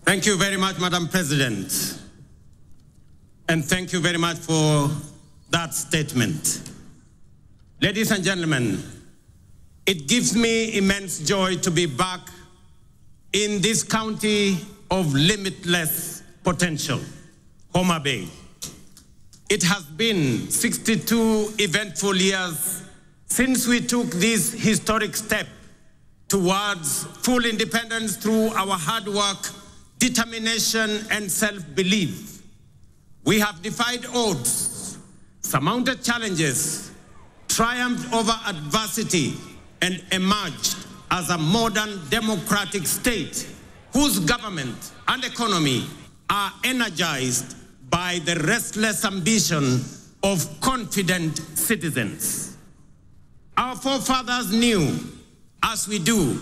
Thank you very much, Madam President. And thank you very much for that statement. Ladies and gentlemen, it gives me immense joy to be back in this county of limitless potential, Homa Bay. It has been 62 eventful years since we took this historic step towards full independence through our hard work, determination, and self-belief. We have defied odds, surmounted challenges, triumphed over adversity, and emerged as a modern democratic state whose government and economy are energized by the restless ambition of confident citizens. Our forefathers knew, as we do,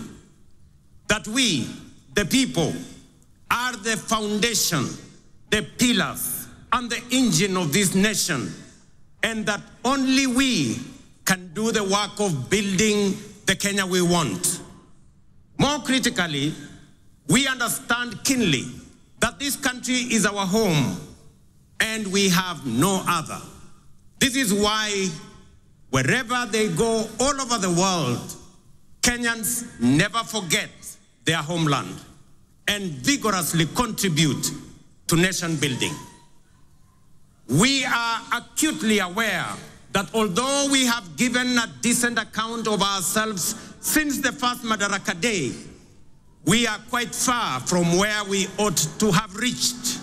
that we, the people, are the foundation, the pillars, and the engine of this nation, and that only we can do the work of building the Kenya we want. More critically, we understand keenly that this country is our home, and we have no other. This is why wherever they go all over the world, Kenyans never forget their homeland and vigorously contribute to nation building. We are acutely aware that although we have given a decent account of ourselves since the first Madaraka day, we are quite far from where we ought to have reached.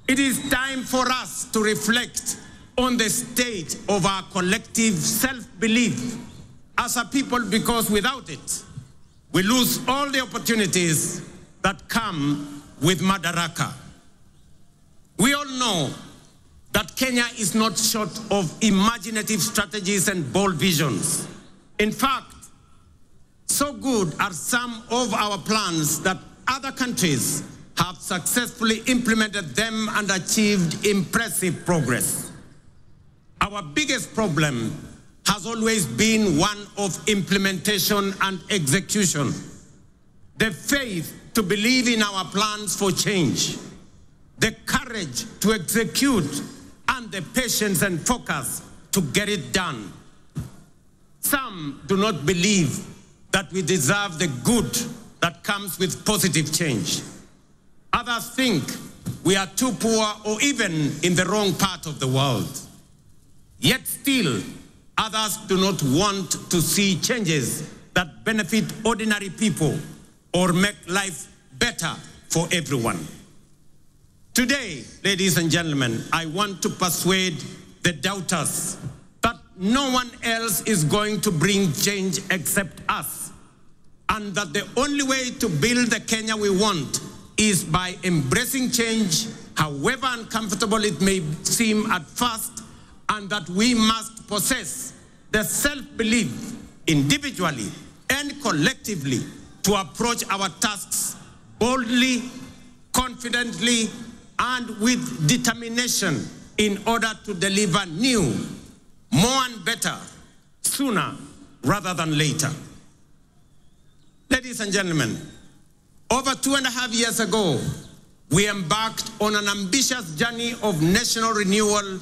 It is time for us to reflect on the state of our collective self-belief as a people, because without it, we lose all the opportunities that come with Madaraka. We all know that Kenya is not short of imaginative strategies and bold visions. In fact, so good are some of our plans that other countries have successfully implemented them and achieved impressive progress. Our biggest problem has always been one of implementation and execution. The faith to believe in our plans for change, the courage to execute, and the patience and focus to get it done. Some do not believe that we deserve the good that comes with positive change. Others think we are too poor or even in the wrong part of the world. Yet still, others do not want to see changes that benefit ordinary people or make life better for everyone. Today, ladies and gentlemen, I want to persuade the doubters that no one else is going to bring change except us, and that the only way to build the Kenya we want is by embracing change, however uncomfortable it may seem at first, and that we must possess the self-belief individually and collectively to approach our tasks boldly, confidently, and with determination in order to deliver new, more and better, sooner rather than later. Ladies and gentlemen, over 2.5 years ago, we embarked on an ambitious journey of national renewal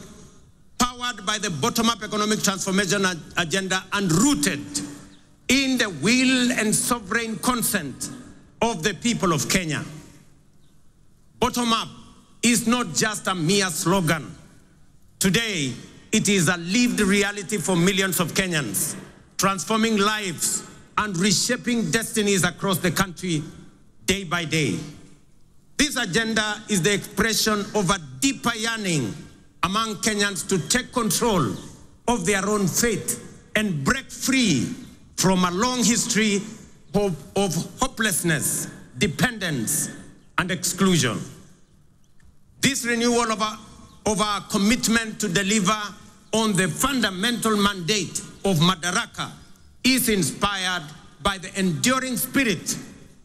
powered by the bottom-up economic transformation agenda and rooted in the will and sovereign consent of the people of Kenya. Bottom-up is not just a mere slogan. Today, it is a lived reality for millions of Kenyans, transforming lives and reshaping destinies across the country day by day. This agenda is the expression of a deeper yearning among Kenyans to take control of their own fate and break free from a long history of hopelessness, dependence, and exclusion. This renewal of our commitment to deliver on the fundamental mandate of Madaraka is inspired by the enduring spirit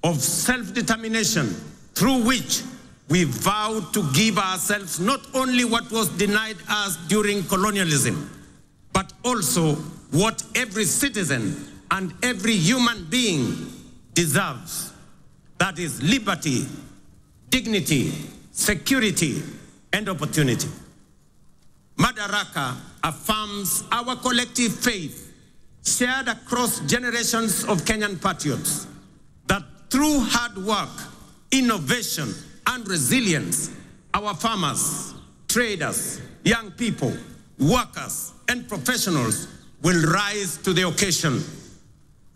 of self-determination through which we vow to give ourselves not only what was denied us during colonialism, but also what every citizen and every human being deserves. That is liberty, dignity, security, and opportunity. Madaraka affirms our collective faith, shared across generations of Kenyan patriots, that through hard work, innovation, and resilience, our farmers, traders, young people, workers, and professionals will rise to the occasion.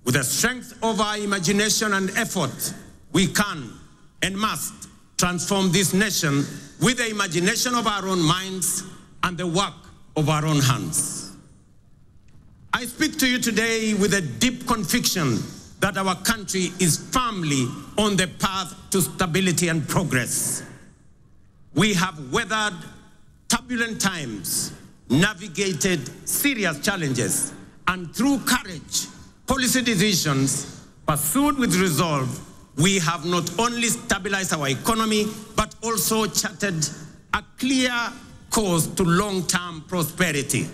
With the strength of our imagination and effort, we can and must transform this nation with the imagination of our own minds and the work of our own hands. I speak to you today with a deep conviction that our country is firmly on the path to stability and progress. We have weathered turbulent times, navigated serious challenges, and through courage, policy decisions pursued with resolve, we have not only stabilized our economy, but also charted a clear course to long-term prosperity.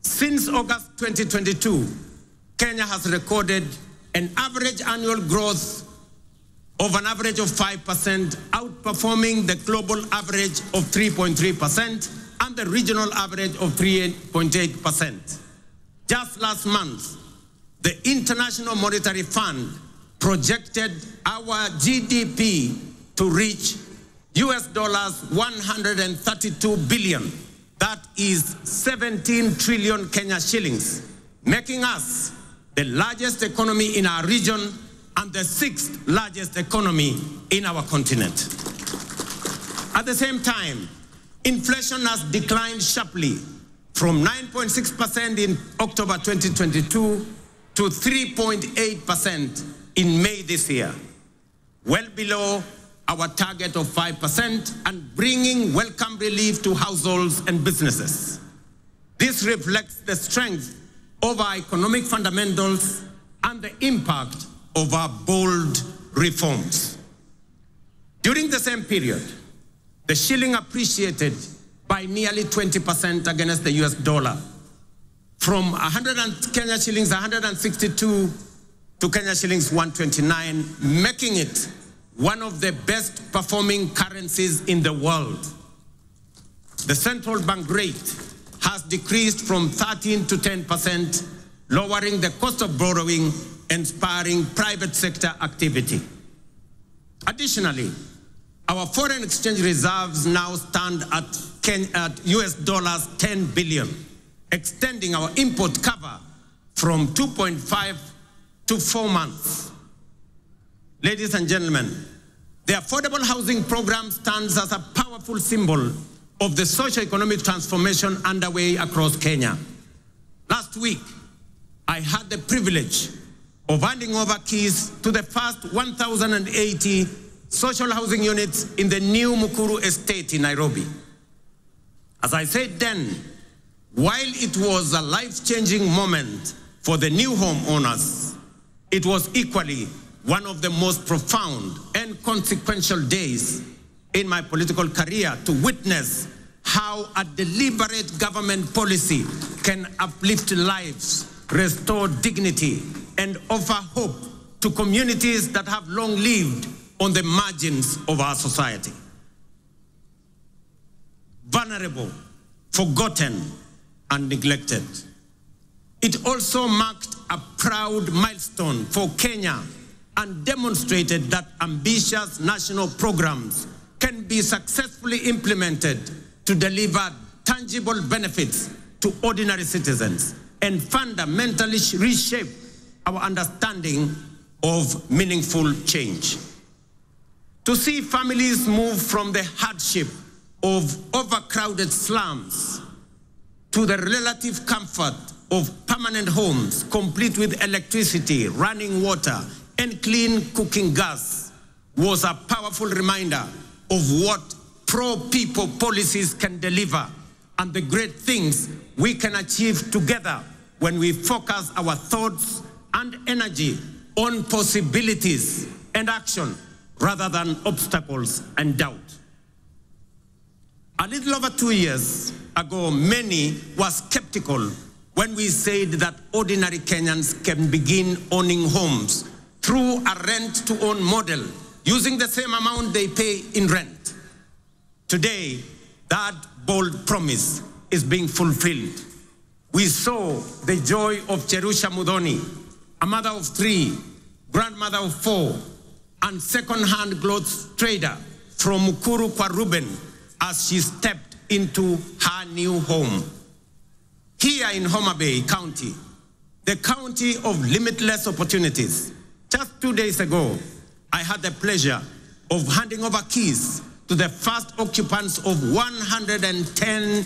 Since August 2022, Kenya has recorded an average annual growth of an average of 5%, outperforming the global average of 3.3% and the regional average of 3.8%. Just last month, the International Monetary Fund projected our GDP to reach US $132 billion. That is 17 trillion Kenya shillings, making us the largest economy in our region and the 6th largest economy in our continent. At the same time, inflation has declined sharply from 9.6% in October 2022 to 3.8% in May this year, well below our target of 5% and bringing welcome relief to households and businesses. This reflects the strength of our economic fundamentals and the impact of our bold reforms. During the same period, the shilling appreciated by nearly 20% against the US dollar, from Kenya shillings 162 to Kenya shillings 129, making it one of the best performing currencies in the world. The central bank rate has decreased from 13 to 10%, lowering the cost of borrowing and spurring private sector activity. Additionally, our foreign exchange reserves now stand at US dollars 10 billion, extending our import cover from 2.5 to 4 months. Ladies and gentlemen, the affordable housing program stands as a powerful symbol of the socio-economic transformation underway across Kenya. Last week, I had the privilege of handing over keys to the first 1,080 social housing units in the new Mukuru estate in Nairobi. As I said then, while it was a life-changing moment for the new homeowners, it was equally one of the most profound and consequential days in my political career to witness how a deliberate government policy can uplift lives, restore dignity, and offer hope to communities that have long lived on the margins of our society. Vulnerable, forgotten, and neglected. It also marked a proud milestone for Kenya and demonstrated that ambitious national programs can be successfully implemented to deliver tangible benefits to ordinary citizens and fundamentally reshape our understanding of meaningful change. To see families move from the hardship of overcrowded slums to the relative comfort of permanent homes, complete with electricity, running water, and clean cooking gas, was a powerful reminder of what pro-people policies can deliver and the great things we can achieve together when we focus our thoughts and energy on possibilities and action rather than obstacles and doubt. A little over 2 years ago, many were skeptical when we said that ordinary Kenyans can begin owning homes through a rent-to-own model using the same amount they pay in rent. Today, that bold promise is being fulfilled. We saw the joy of Cherusha Mudhoni, a mother of 3, grandmother of 4, and second-hand clothes trader from Mukuru kwa Ruben as she stepped into her new home. Here in Homa Bay County, the county of limitless opportunities, just 2 days ago, I had the pleasure of handing over keys to the first occupants of 110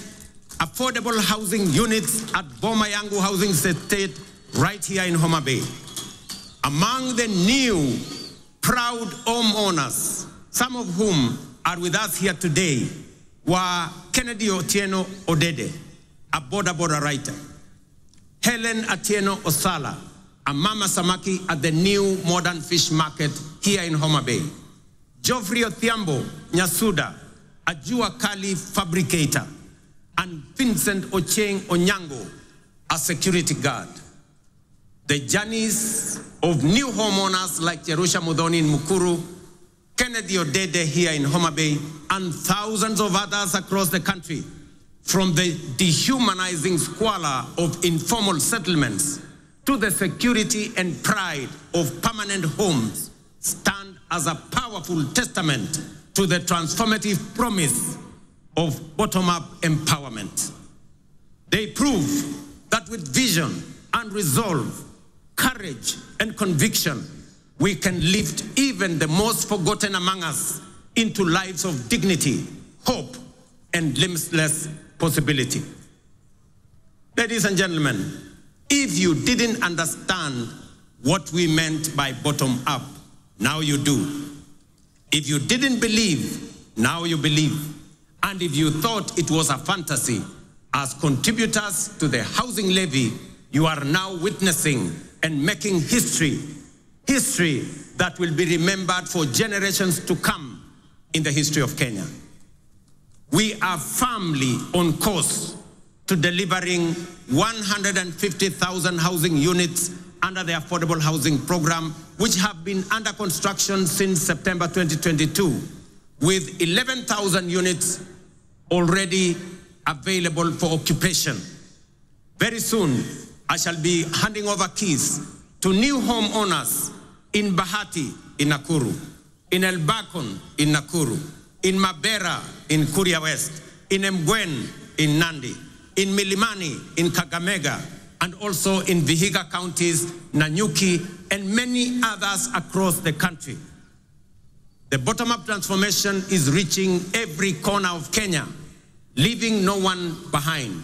affordable housing units at Boma Yangu Housing Estate right here in Homa Bay. Among the new proud homeowners, some of whom are with us here today, were Kennedy Otieno Odede, a border writer, Helen Atieno Osala, a mama samaki at the new modern fish market here in Homa Bay, Geoffrey Othiambo Nyasuda, a Jua Kali fabricator, and Vincent Ocheng Onyango, a security guard. The journeys of new homeowners like Cherusha Mudhoni in Mukuru, Kennedy Odede here in Homa Bay, and thousands of others across the country, from the dehumanizing squalor of informal settlements to the security and pride of permanent homes, stand as a powerful testament to the transformative promise of bottom-up empowerment. They prove that with vision and resolve, courage and conviction, we can lift even the most forgotten among us into lives of dignity, hope, and limitless possibility. Ladies and gentlemen, if you didn't understand what we meant by bottom-up, now you do. If you didn't believe, now you believe. And if you thought it was a fantasy, as contributors to the housing levy, you are now witnessing and making history that will be remembered for generations to come in the history of Kenya. We are firmly on course to delivering 150,000 housing units under the Affordable Housing Program, which have been under construction since September 2022, with 11,000 units already available for occupation. Very soon, I shall be handing over keys to new homeowners in Bahati, in Nakuru, in Elbakon, in Nakuru, in Mabera, in Kuria West, in Mgwen, in Nandi, in Milimani, in Kakamega, and also in Vihiga counties, Nanyuki, and many others across the country. The bottom-up transformation is reaching every corner of Kenya, leaving no one behind.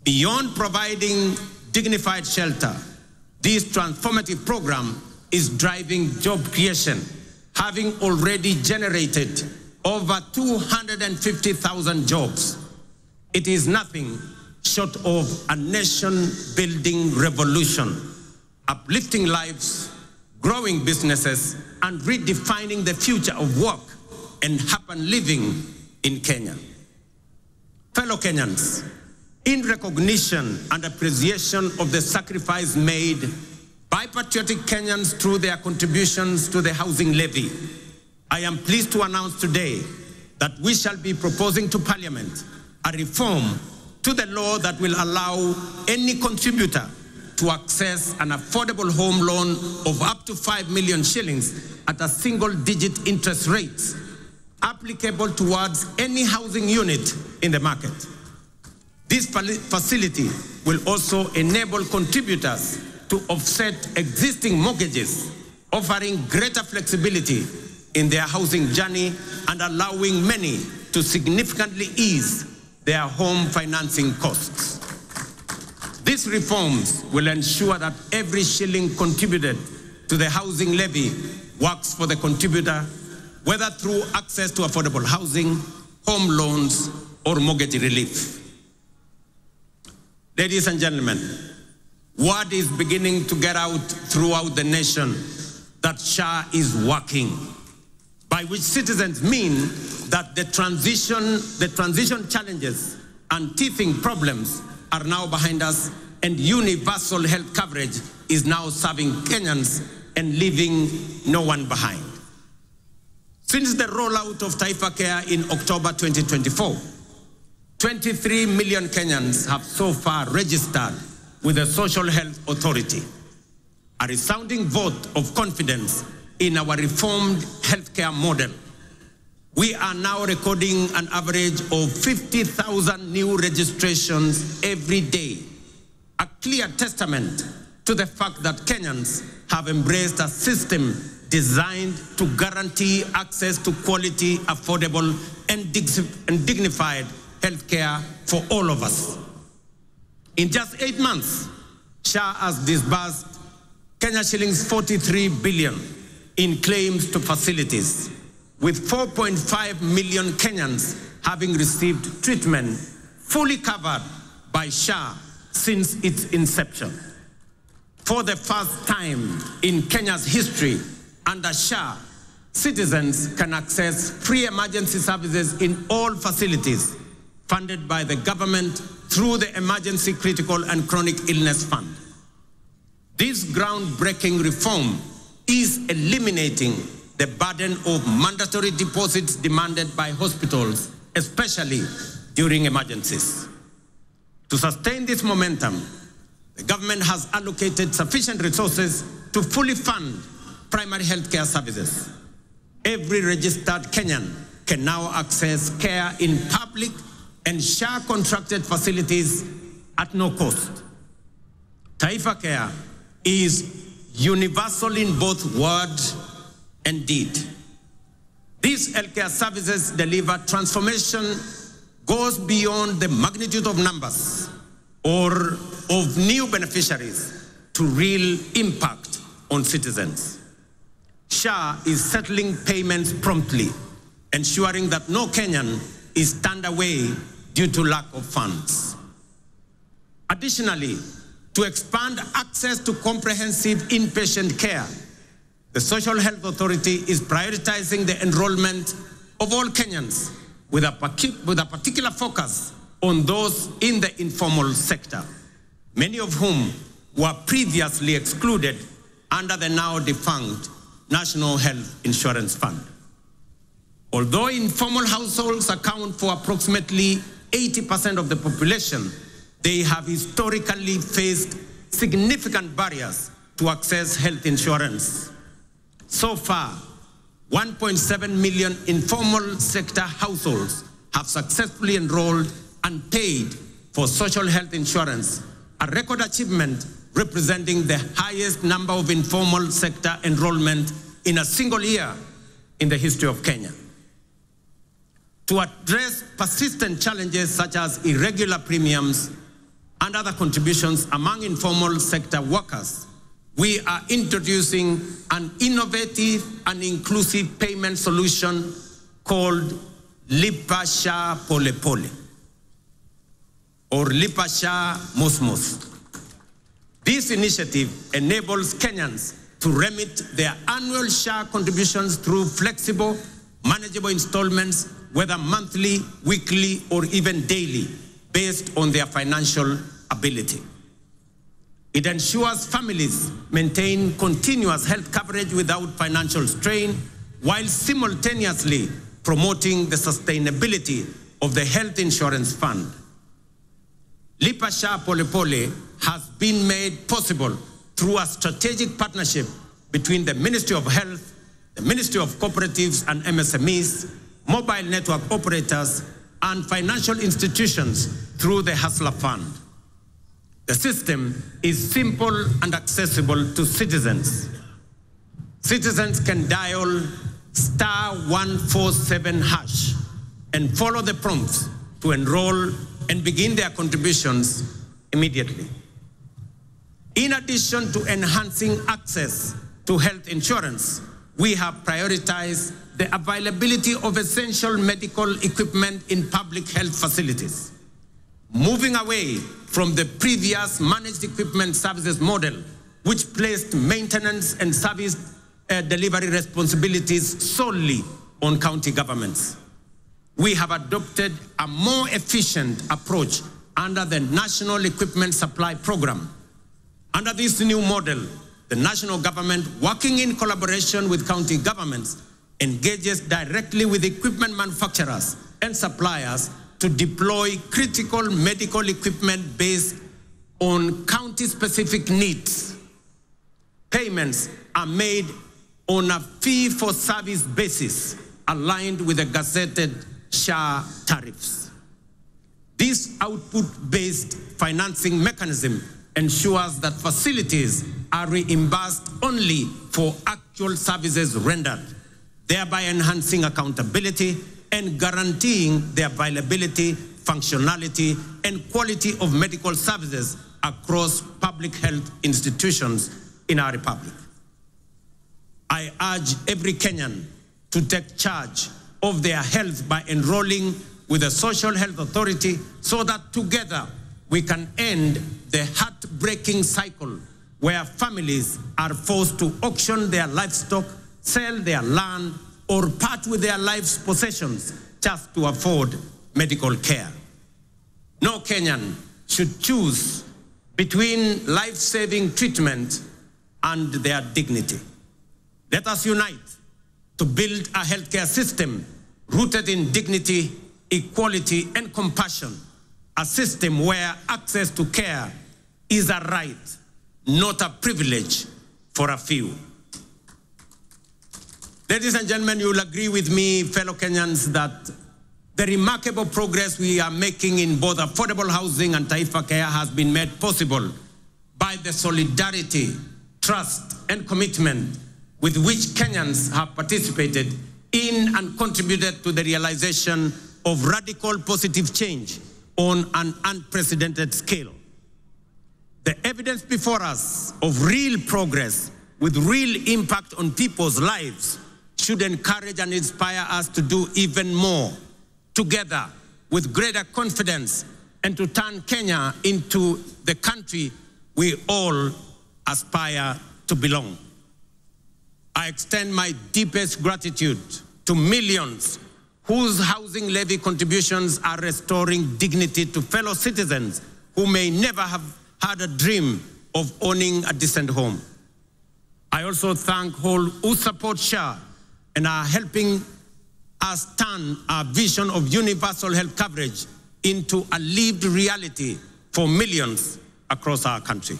Beyond providing dignified shelter, this transformative program is driving job creation, having already generated over 250,000 jobs. It is nothing short of a nation-building revolution, uplifting lives, growing businesses, and redefining the future of work and urban living in Kenya. Fellow Kenyans, in recognition and appreciation of the sacrifice made by patriotic Kenyans through their contributions to the housing levy, I am pleased to announce today that we shall be proposing to Parliament a reform to the law that will allow any contributor to access an affordable home loan of up to 5 million shillings at a single-digit interest rate, applicable towards any housing unit in the market. This facility will also enable contributors to offset existing mortgages, offering greater flexibility in their housing journey and allowing many to significantly ease their home financing costs. These reforms will ensure that every shilling contributed to the housing levy works for the contributor, whether through access to affordable housing, home loans, or mortgage relief. Ladies and gentlemen, word is beginning to get out throughout the nation that SHA is working, by which citizens mean that the transition challenges and teething problems are now behind us, and universal health coverage is now serving Kenyans and leaving no one behind. Since the rollout of Taifa Care in October 2024, 23 million Kenyans have so far registered with the Social Health Authority, a resounding vote of confidence in our reformed healthcare model. We are now recording an average of 50,000 new registrations every day, a clear testament to the fact that Kenyans have embraced a system designed to guarantee access to quality, affordable, and dignified healthcare for all of us. In just 8 months, SHA has disbursed Kenya shillings 43 billion in claims to facilities, with 4.5 million Kenyans having received treatment fully covered by SHA since its inception. For the first time in Kenya's history, under SHA, citizens can access free emergency services in all facilities funded by the government through the Emergency Critical and Chronic Illness Fund. This groundbreaking reform is eliminating the burden of mandatory deposits demanded by hospitals, especially during emergencies. To sustain this momentum, the government has allocated sufficient resources to fully fund primary healthcare services. Every registered Kenyan can now access care in public and SHA-contracted facilities at no cost. Taifa Care is universal in both word and deed. These healthcare services deliver transformation goes beyond the magnitude of numbers or of new beneficiaries to real impact on citizens. SHA is settling payments promptly, ensuring that no Kenyan is turned away due to lack of funds. Additionally, to expand access to comprehensive inpatient care, the Social Health Authority is prioritizing the enrollment of all Kenyans with a particular focus on those in the informal sector, many of whom were previously excluded under the now defunct National Health Insurance Fund. Although informal households account for approximately 80% of the population, they have historically faced significant barriers to access health insurance. So far, 1.7 million informal sector households have successfully enrolled and paid for social health insurance, a record achievement representing the highest number of informal sector enrollment in a single year in the history of Kenya. To address persistent challenges such as irregular premiums and other contributions among informal sector workers, we are introducing an innovative and inclusive payment solution called Lipa SHA Pole Pole, or Lipa SHA Mos Mos. This initiative enables Kenyans to remit their annual SHA contributions through flexible, manageable installments, whether monthly, weekly, or even daily, based on their financial ability. It ensures families maintain continuous health coverage without financial strain, while simultaneously promoting the sustainability of the health insurance fund. Lipa SHA Pole Pole has been made possible through a strategic partnership between the Ministry of Health, the Ministry of Cooperatives and MSMEs, mobile network operators, and financial institutions through the Hustler Fund. The system is simple and accessible to citizens. Citizens can dial *147# and follow the prompts to enroll and begin their contributions immediately. In addition to enhancing access to health insurance, we have prioritized the availability of essential medical equipment in public health facilities, moving away from the previous managed equipment services model, which placed maintenance and service delivery responsibilities solely on county governments. We have adopted a more efficient approach under the National Equipment Supply Program. Under this new model, the national government, working in collaboration with county governments, engages directly with equipment manufacturers and suppliers to deploy critical medical equipment based on county-specific needs. Payments are made on a fee-for-service basis aligned with the gazetted SHA tariffs. This output-based financing mechanism ensures that facilities are reimbursed only for actual services rendered, thereby enhancing accountability and guaranteeing the availability, functionality, and quality of medical services across public health institutions in our republic. I urge every Kenyan to take charge of their health by enrolling with the Social Health Authority so that together we can end the heartbreaking cycle where families are forced to auction their livestock, sell their land, or part with their life's possessions just to afford medical care. No Kenyan should choose between life-saving treatment and their dignity. Let us unite to build a healthcare system rooted in dignity, equality, and compassion, a system where access to care is a right, not a privilege for a few. Ladies and gentlemen, you will agree with me, fellow Kenyans, that the remarkable progress we are making in both affordable housing and Taifa Care has been made possible by the solidarity, trust, and commitment with which Kenyans have participated in and contributed to the realization of radical positive change on an unprecedented scale. The evidence before us of real progress with real impact on people's lives should encourage and inspire us to do even more together with greater confidence and to turn Kenya into the country we all aspire to belong. I extend my deepest gratitude to millions whose housing levy contributions are restoring dignity to fellow citizens who may never have had a dream of owning a decent home. I also thank all who support SHA and are helping us turn our vision of universal health coverage into a lived reality for millions across our country.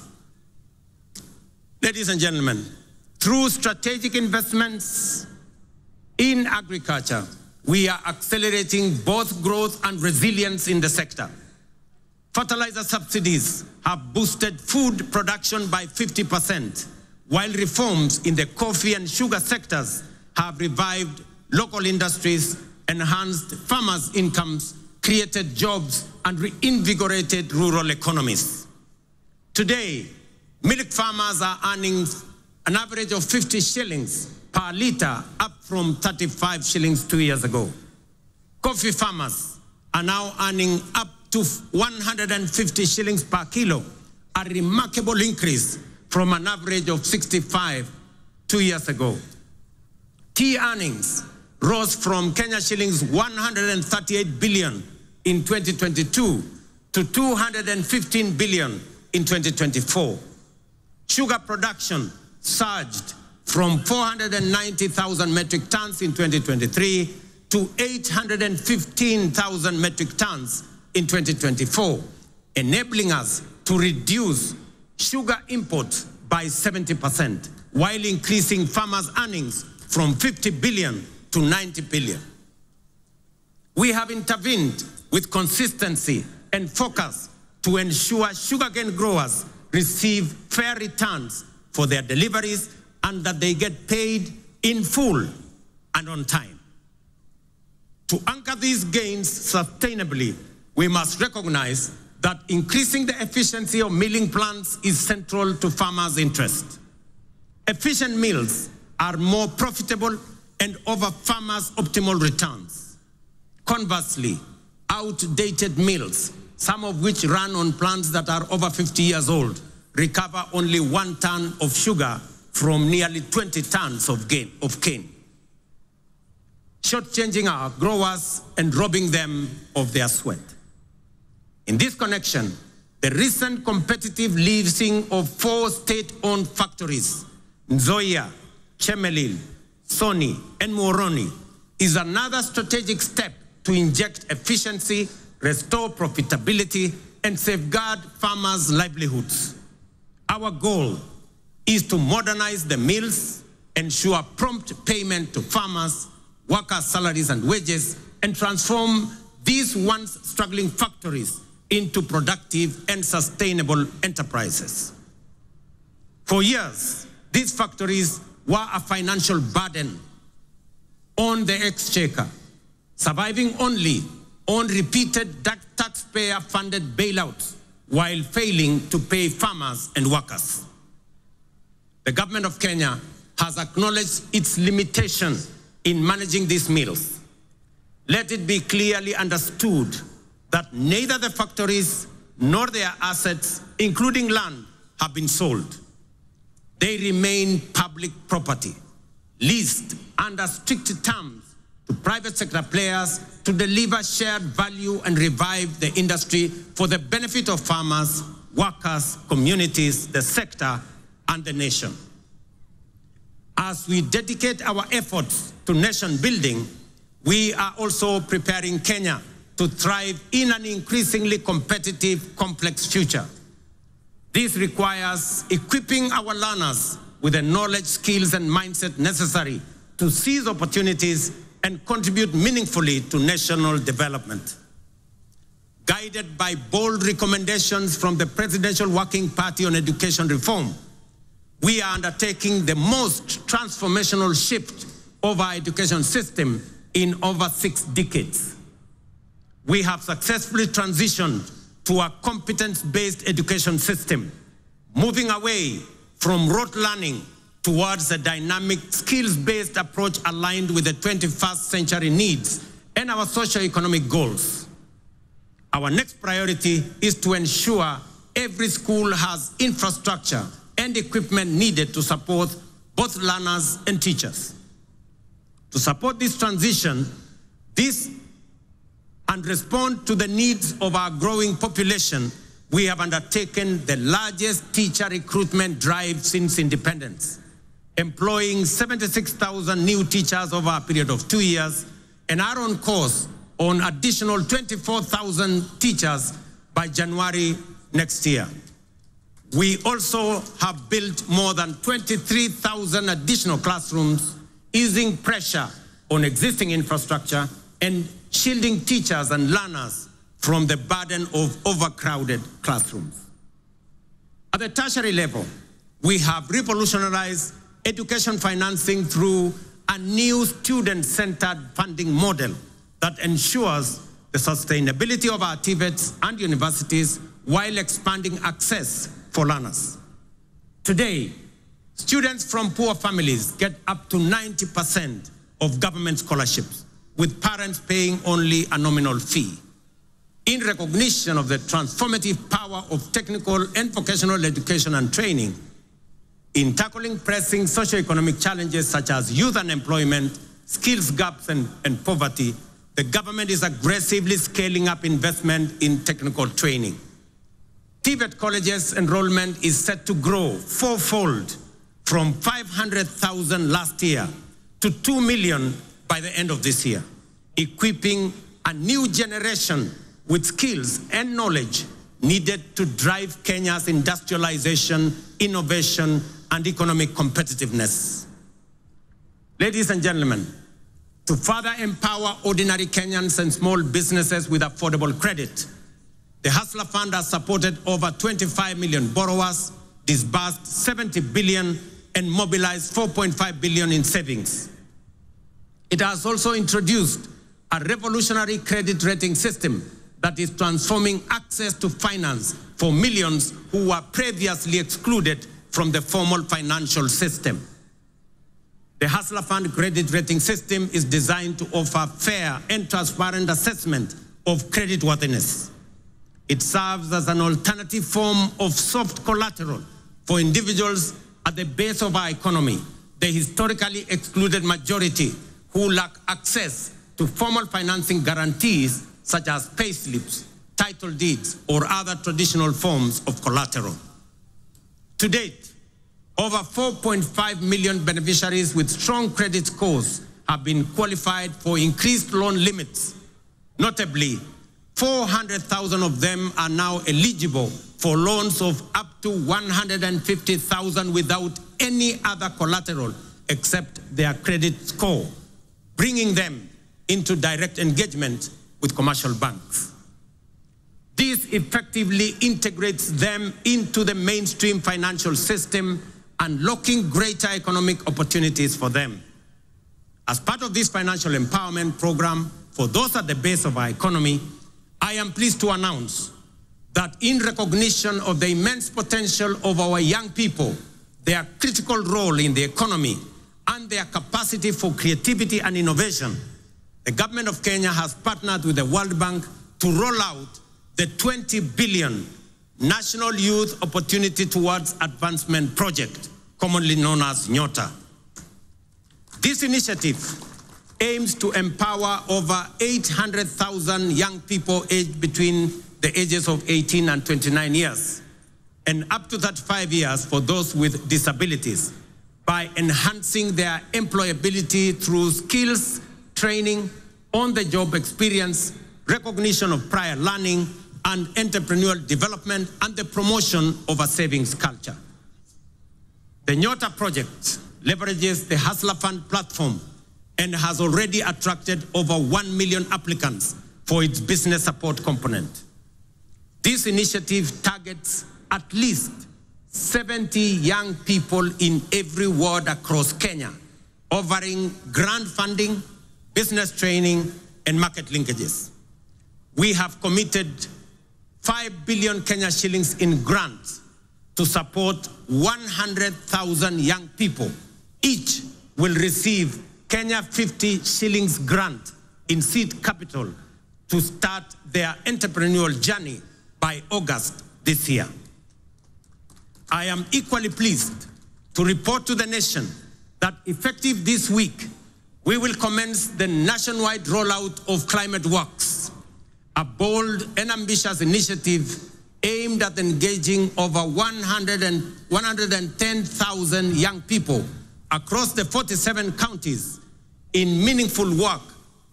Ladies and gentlemen, through strategic investments in agriculture, we are accelerating both growth and resilience in the sector. Fertilizer subsidies have boosted food production by 50%, while reforms in the coffee and sugar sectors have revived local industries, enhanced farmers' incomes, created jobs, and reinvigorated rural economies. Today, milk farmers are earning an average of 50 shillings per litre, up from 35 shillings 2 years ago. Coffee farmers are now earning up to 150 shillings per kilo, a remarkable increase from an average of 65 2 years ago. Tea earnings rose from Kenya shillings 138 billion in 2022 to 215 billion in 2024. Sugar production surged from 490,000 metric tons in 2023 to 815,000 metric tons in 2024, enabling us to reduce sugar imports by 70%, while increasing farmers' earnings from 50 billion to 90 billion. We have intervened with consistency and focus to ensure sugarcane growers receive fair returns for their deliveries and that they get paid in full and on time. To anchor these gains sustainably, we must recognize that increasing the efficiency of milling plants is central to farmers' interest. Efficient mills are more profitable and offer farmers optimal returns. Conversely, outdated mills, some of which run on plants that are over 50 years old, recover only 1 ton of sugar from nearly 20 tons of cane, shortchanging our growers and robbing them of their sweat. In this connection, the recent competitive leasing of 4 state-owned factories, Nzoia, Chemelil, Sony, and Moroni is another strategic step to inject efficiency, restore profitability, and safeguard farmers' livelihoods. Our goal is to modernize the mills, ensure prompt payment to farmers, workers' salaries and wages, and transform these once struggling factories into productive and sustainable enterprises. For years, these factories were a financial burden on the exchequer, surviving only on repeated taxpayer-funded bailouts while failing to pay farmers and workers. The government of Kenya has acknowledged its limitation in managing these mills. Let it be clearly understood that neither the factories nor their assets, including land, have been sold. They remain public property, leased under strict terms to private sector players to deliver shared value and revive the industry for the benefit of farmers, workers, communities, the sector, and the nation. As we dedicate our efforts to nation building, we are also preparing Kenya to thrive in an increasingly competitive, complex future. This requires equipping our learners with the knowledge, skills, and mindset necessary to seize opportunities and contribute meaningfully to national development. Guided by bold recommendations from the Presidential Working Party on Education Reform, we are undertaking the most transformational shift of our education system in over 6 decades. We have successfully transitioned to a competence-based education system, moving away from rote learning towards a dynamic, skills-based approach aligned with the 21st century needs and our socio-economic goals. Our next priority is to ensure every school has infrastructure and equipment needed to support both learners and teachers. To support this transition, and respond to the needs of our growing population, we have undertaken the largest teacher recruitment drive since independence, employing 76,000 new teachers over a period of 2 years, and are on course on additional 24,000 teachers by January next year. We also have built more than 23,000 additional classrooms, easing pressure on existing infrastructure and shielding teachers and learners from the burden of overcrowded classrooms. At the tertiary level, we have revolutionized education financing through a new student-centered funding model that ensures the sustainability of our TVETs and universities while expanding access for learners. Today, students from poor families get up to 90% of government scholarships, with parents paying only a nominal fee. In recognition of the transformative power of technical and vocational education and training, in tackling pressing socioeconomic challenges such as youth unemployment, skills gaps, and poverty, the government is aggressively scaling up investment in technical training. TVET colleges enrollment is set to grow fourfold from 500,000 last year to 2 million by the end of this year, equipping a new generation with skills and knowledge needed to drive Kenya's industrialization, innovation, and economic competitiveness. Ladies and gentlemen, to further empower ordinary Kenyans and small businesses with affordable credit, the Hustler Fund has supported over 25 million borrowers, disbursed 70 billion, and mobilized 4.5 billion in savings. It has also introduced a revolutionary credit rating system that is transforming access to finance for millions who were previously excluded from the formal financial system. The Hustler Fund credit rating system is designed to offer fair and transparent assessment of creditworthiness. It serves as an alternative form of soft collateral for individuals at the base of our economy, the historically excluded majority who lack access to formal financing guarantees such as payslips, title deeds, or other traditional forms of collateral. To date, Over 4.5 million beneficiaries with strong credit scores have been qualified for increased loan limits. Notably, 400,000 of them are now eligible for loans of up to 150,000 without any other collateral except their credit score, bringing them into direct engagement with commercial banks. This effectively integrates them into the mainstream financial system, unlocking greater economic opportunities for them. As part of this financial empowerment program for those at the base of our economy, I am pleased to announce that in recognition of the immense potential of our young people, their critical role in the economy, and their capacity for creativity and innovation, the government of Kenya has partnered with the World Bank to roll out the 20 billion National Youth Opportunity Towards Advancement Project, commonly known as NYOTA. This initiative aims to empower over 800,000 young people aged between the ages of 18 and 29 years, and up to 35 years for those with disabilities, by enhancing their employability through skills, training, on-the-job experience, recognition of prior learning, and entrepreneurial development, and the promotion of a savings culture. The NYOTA project leverages the Hustler Fund platform and has already attracted over 1 million applicants for its business support component. This initiative targets at least 70 young people in every ward across Kenya, offering grant funding, business training, and market linkages. We have committed 5 billion Kenya shillings in grants to support 100,000 young people. Each will receive Kenya 50 shillings grant in seed capital to start their entrepreneurial journey by August this year. I am equally pleased to report to the nation that effective this week, we will commence the nationwide rollout of Climate Works, a bold and ambitious initiative aimed at engaging over 110,000 young people across the 47 counties in meaningful work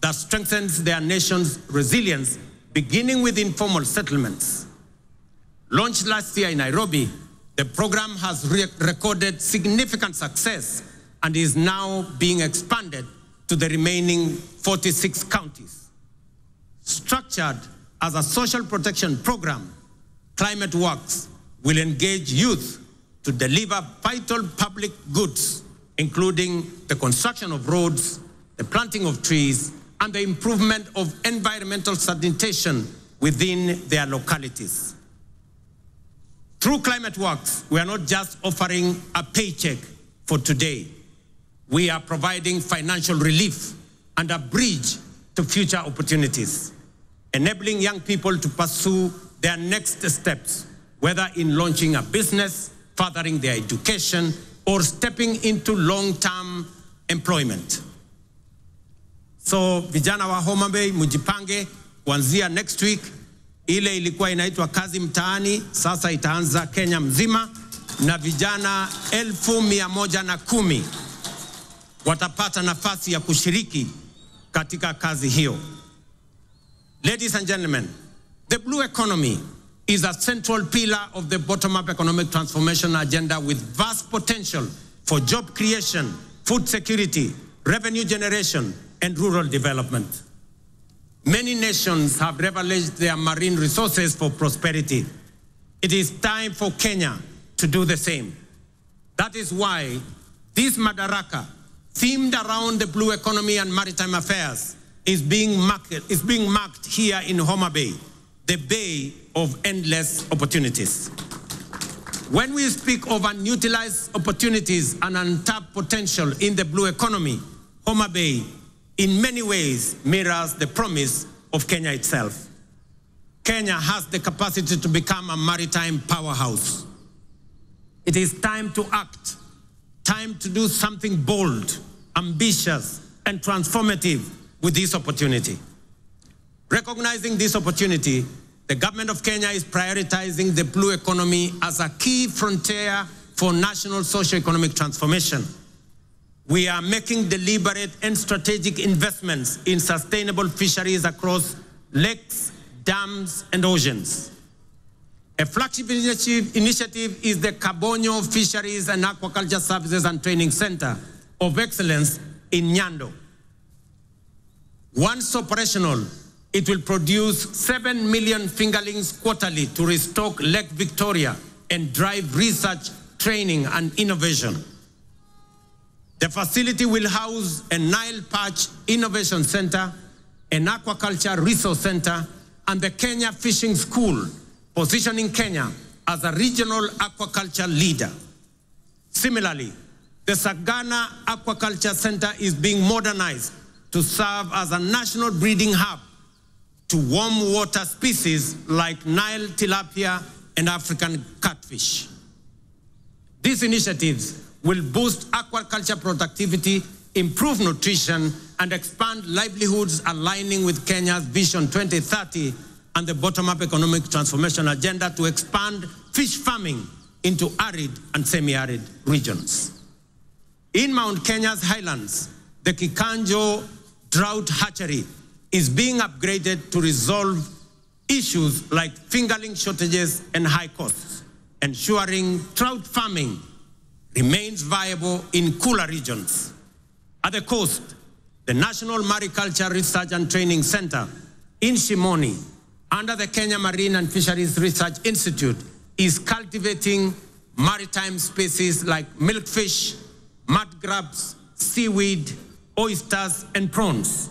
that strengthens their nation's resilience, beginning with informal settlements. Launched last year in Nairobi, the program has recorded significant success and is now being expanded to the remaining 46 counties. Structured as a social protection program, Climate Works will engage youth to deliver vital public goods, including the construction of roads, the planting of trees, and the improvement of environmental sanitation within their localities. Through Climate Works, we are not just offering a paycheck for today. We are providing financial relief and a bridge to future opportunities, enabling young people to pursue their next steps, whether in launching a business, furthering their education, or stepping into long-term employment. So vijana wa Homa Bay, mujipange kuanzia next week. Ile ilikuwa inaitwa kazi mtaani, sasa itaanza Kenya mzima, na vijana 110,000 watapata nafasi ya kushiriki katika kazi hiyo. Ladies and gentlemen, the blue economy is a central pillar of the bottom-up economic transformation agenda with vast potential for job creation, food security, revenue generation, and rural development. Many nations have leveraged their marine resources for prosperity. It is time for Kenya to do the same. That is why this Madaraka, themed around the blue economy and maritime affairs, is being marked here in Homa Bay, the bay of endless opportunities. When we speak of unutilized opportunities and untapped potential in the blue economy, Homa Bay in many ways mirrors the promise of Kenya itself. Kenya has the capacity to become a maritime powerhouse. It is time to act, time to do something bold, ambitious, and transformative with this opportunity. Recognizing this opportunity, the government of Kenya is prioritizing the blue economy as a key frontier for national socio-economic transformation. We are making deliberate and strategic investments in sustainable fisheries across lakes, dams, and oceans. A flagship initiative is the Kabonyo Fisheries and Aquaculture Services and Training Center of Excellence in Nyando. Once operational, it will produce 7 million fingerlings quarterly to restock Lake Victoria and drive research, training, and innovation. The facility will house a Nile Perch Innovation Center, an Aquaculture Resource Center, and the Kenya Fishing School, positioning Kenya as a regional aquaculture leader. Similarly, the Sagana Aquaculture Center is being modernized to serve as a national breeding hub to warm water species like Nile tilapia and African catfish. These initiatives will boost aquaculture productivity, improve nutrition, and expand livelihoods aligning with Kenya's Vision 2030 and the bottom-up economic transformation agenda to expand fish farming into arid and semi-arid regions. In Mount Kenya's highlands, the Kikanjo drought hatchery is being upgraded to resolve issues like fingerling shortages and high costs, ensuring trout farming remains viable in cooler regions. At the coast, the National Mariculture Research and Training Center in Shimoni, under the Kenya Marine and Fisheries Research Institute, is cultivating maritime species like milkfish, mud crabs, seaweed, oysters, and prawns.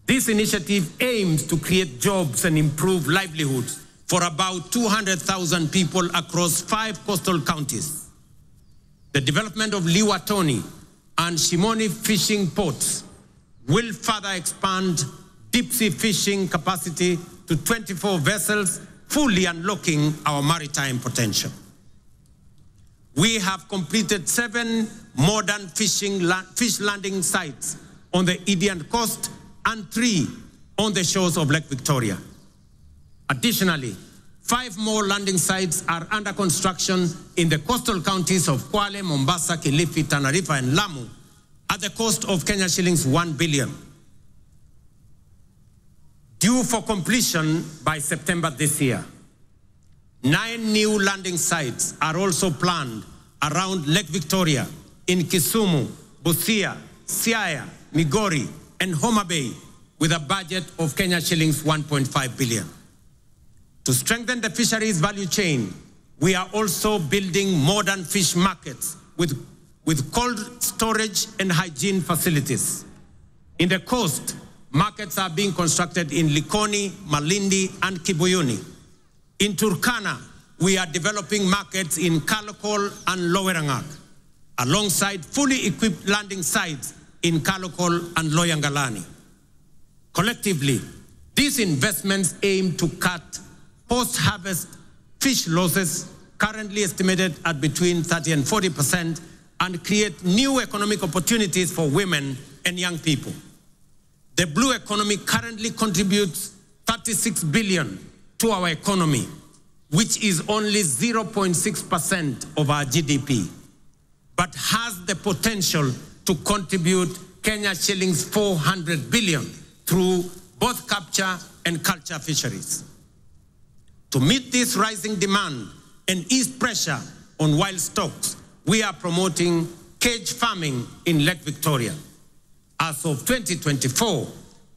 This initiative aims to create jobs and improve livelihoods for about 200,000 people across 5 coastal counties. The development of Liwatoni and Shimoni fishing ports will further expand deep-sea fishing capacity to 24 vessels, fully unlocking our maritime potential. We have completed 7 modern fish landing sites on the Indian coast and 3 on the shores of Lake Victoria. Additionally, 5 more landing sites are under construction in the coastal counties of Kwale, Mombasa, Kilifi, Tana River, and Lamu at the cost of Kenya shillings 1 billion. Due for completion by September this year. 9 new landing sites are also planned around Lake Victoria in Kisumu, Busia, Siaya, Migori, and Homa Bay with a budget of Kenya shillings 1.5 billion. To strengthen the fisheries value chain, we are also building modern fish markets with cold storage and hygiene facilities. In the coast, markets are being constructed in Likoni, Malindi, and Kibuyuni. In Turkana, we are developing markets in Kalokol and Lowerangak, alongside fully equipped landing sites in Kalokol and Loyangalani. Collectively, these investments aim to cut post-harvest fish losses, currently estimated at between 30% and 40%, and create new economic opportunities for women and young people. The blue economy currently contributes 36 billion to our economy, which is only 0.6% of our GDP, but has the potential to contribute Kenya shillings 400 billion through both capture and culture fisheries. To meet this rising demand and ease pressure on wild stocks, we are promoting cage farming in Lake Victoria. As of 2024,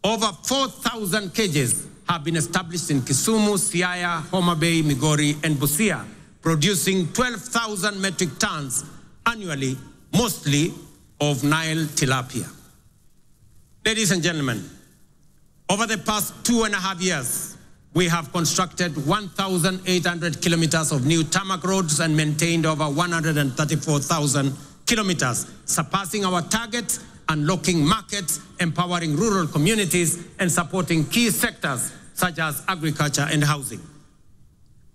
over 4,000 cages have been established in Kisumu, Siaya, Homa Bay, Migori, and Busia, producing 12,000 metric tons annually, mostly of Nile tilapia. Ladies and gentlemen, over the past 2.5 years, we have constructed 1,800 kilometers of new tarmac roads and maintained over 134,000 kilometers, surpassing our targets, unlocking markets, empowering rural communities, and supporting key sectors such as agriculture and housing.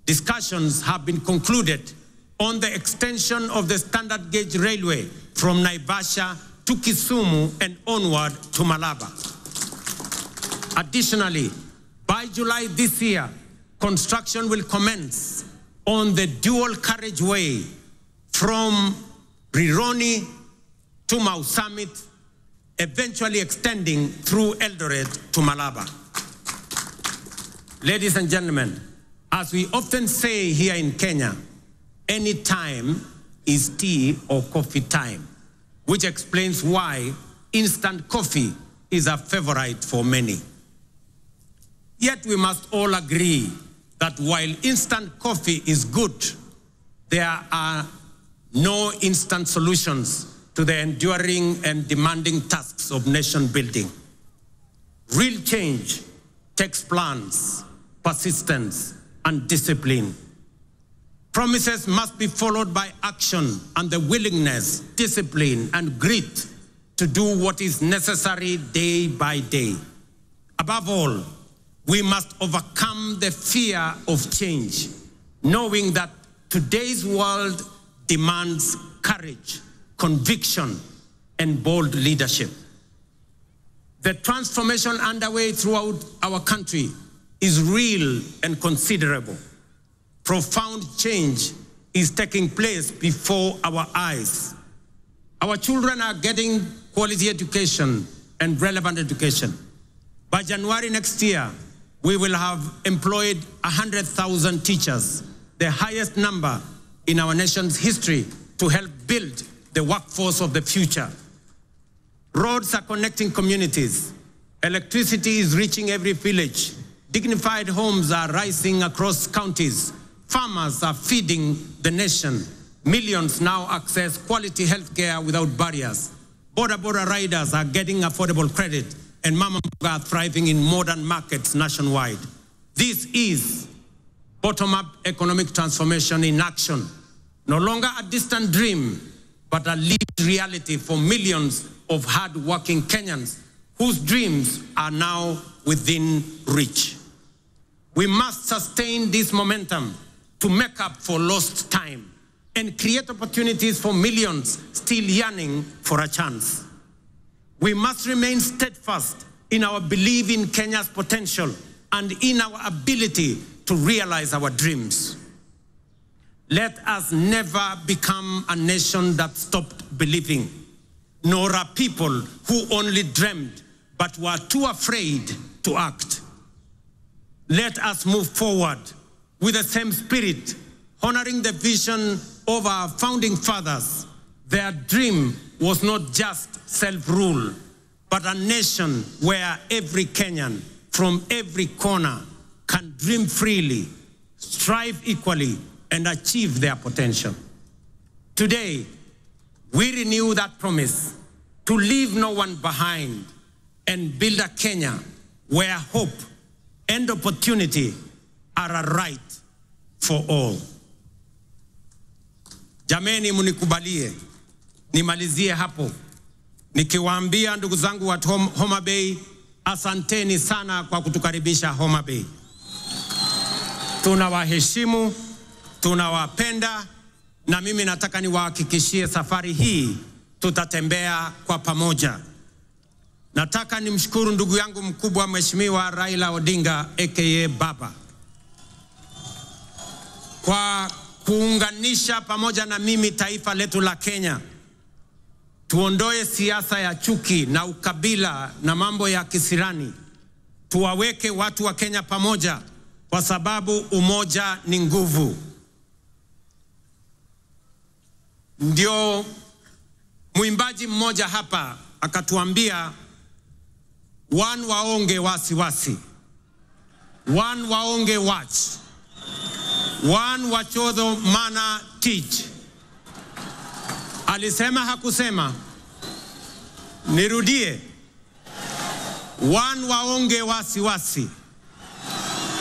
Discussions have been concluded on the extension of the standard gauge railway from Naivasha to Kisumu and onward to Malaba. Additionally, by July this year, construction will commence on the dual carriageway from Rironi to Mau Summit, eventually extending through Eldoret to Malaba. Ladies and gentlemen, as we often say here in Kenya, any time is tea or coffee time, which explains why instant coffee is a favorite for many. Yet we must all agree that while instant coffee is good, there are no instant solutions to the enduring and demanding tasks of nation building. Real change takes plans, persistence, and discipline. Promises must be followed by action and the willingness, discipline, and grit to do what is necessary day by day. Above all, we must overcome the fear of change, knowing that today's world demands courage, conviction, and bold leadership. The transformation underway throughout our country is real and considerable. Profound change is taking place before our eyes. Our children are getting quality education and relevant education. By January next year, we will have employed 100,000 teachers, the highest number in our nation's history, to help build the workforce of the future. Roads are connecting communities. Electricity is reaching every village. Dignified homes are rising across counties. Farmers are feeding the nation. Millions now access quality healthcare without barriers. Border riders are getting affordable credit, and mama are thriving in modern markets nationwide. This is bottom-up economic transformation in action. No longer a distant dream, but a lived reality for millions of hard-working Kenyans whose dreams are now within reach. We must sustain this momentum to make up for lost time and create opportunities for millions still yearning for a chance. We must remain steadfast in our belief in Kenya's potential and in our ability to realize our dreams. Let us never become a nation that stopped believing, nor a people who only dreamed but were too afraid to act. Let us move forward with the same spirit, honoring the vision of our founding fathers. Their dream was not just self-rule, but a nation where every Kenyan from every corner can dream freely, strive equally, and achieve their potential. Today, we renew that promise to leave no one behind and build a Kenya where hope and opportunity are a right for all. Jameni, munikubalie nimalizie hapo nikiwaambia ndugu zangu wa Homa Bay, asanteni sana kwa kutukaribisha Homa Bay. Tunawaheshimu, tunawapenda, na mimi nataka niwahakikishie safari hii tutatembea kwa pamoja. Nataka nimshukuru ndugu yangu mkubwa Mheshimiwa Raila Odinga aka Baba kwa kuunganisha pamoja na mimi taifa letu la Kenya. Tuondoe siasa ya chuki na ukabila na mambo ya kisirani. Tuwaweke watu wa Kenya pamoja kwa sababu umoja ni nguvu. Ndio mwimbaji mmoja hapa akatuambia, one waonge wasiwasi, one waonge watch, one wachodho mana teach. Alisema hakusema? Nirudie. One waonge wasiwasi,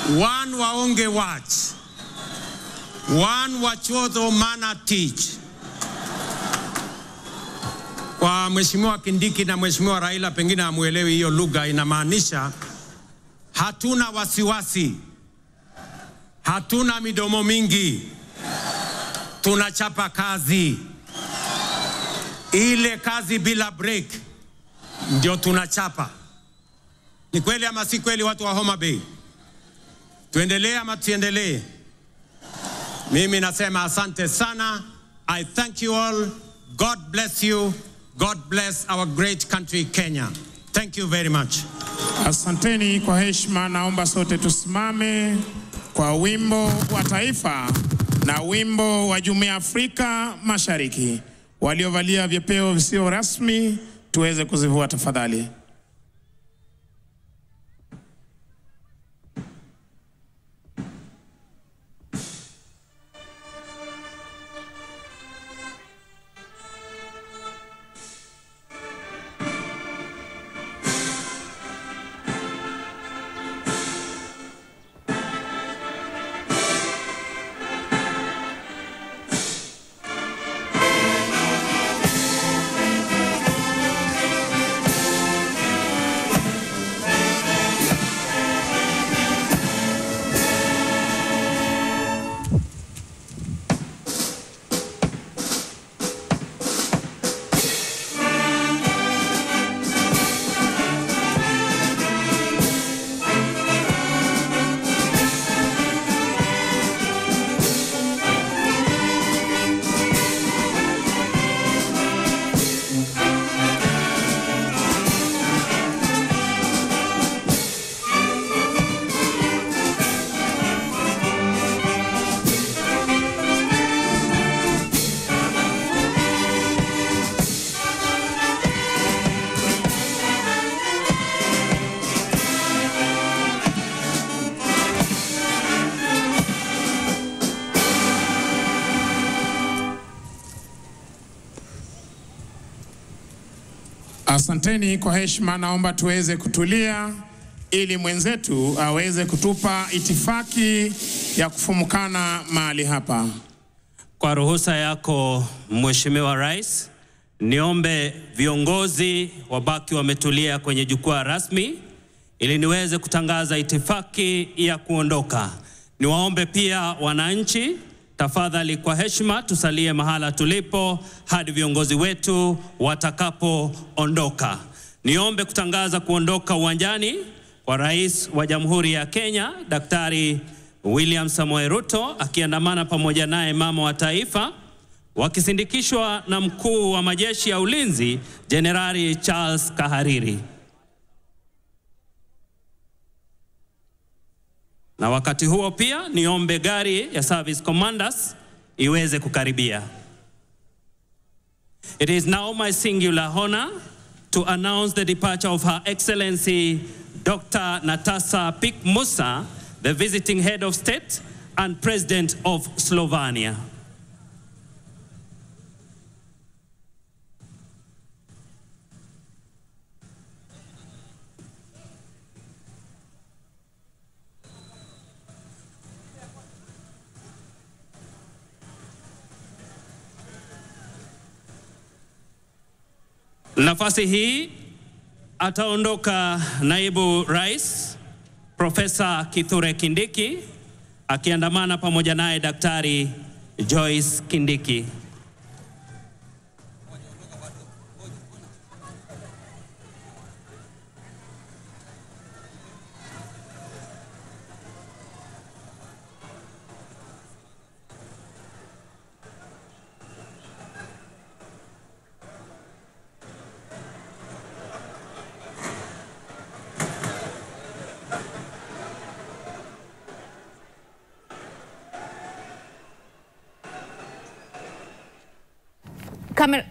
one waonge watch, one wachodho mana teach. Kwa Mheshimiwa Kindiki na Mheshimiwa Raila pengine amuelewi hiyo lugha, inamaanisha hatuna wasiwasi, hatuna midomo mingi, tunachapa kazi. Ile kazi bila break ndio tunachapa. Ni kweli ama si kweli watu wa Homa Bay? Tuendelee ama tuendelee? Mimi nasema asante sana I thank you all. God bless you. God bless our great country, Kenya. Thank you very much. Asanteni kwa heshima, naomba sote tusimame kwa wimbo wa taifa na wimbo wa Jumuiya ya Afrika Mashariki. Waliovalia vyepeo visio rasmi tuweze kuzivua tafadhali. Asanteni kwa heshima, naomba tuweze kutulia ili mwenzetu aweze kutupa itifaki ya kufumukana mahali hapa. Kwa ruhusa yako Mheshimiwa Rais, niombe viongozi wabaki wametulia kwenye jukwaa rasmi ili niweze kutangaza itifaki ya kuondoka. Niwaombe pia wananchi, tafadhali kwa heshima tusalie mahala tulipo hadi viongozi wetu watakapoondoka. Niombe kutangaza kuondoka uwanjani kwa Rais wa Jamhuri ya Kenya, Daktari William Samoei Ruto, akiandamana pamoja naye mama wa taifa, wakisindikishwa na mkuu wa majeshi ya ulinzi, Jenerali Charles Kahariri. Na wakati huo pia niombe gari ya Service Commanders iweze kukaribia. It is now my singular honor to announce the departure of Her Excellency Dr. Natasa Pik Musa, the visiting head of state and president of Slovenia. Nafasi hii ataondoka naibu rais Profesa Kithure Kindiki akiandamana pamoja naye Daktari Joyce Kindiki. Camera.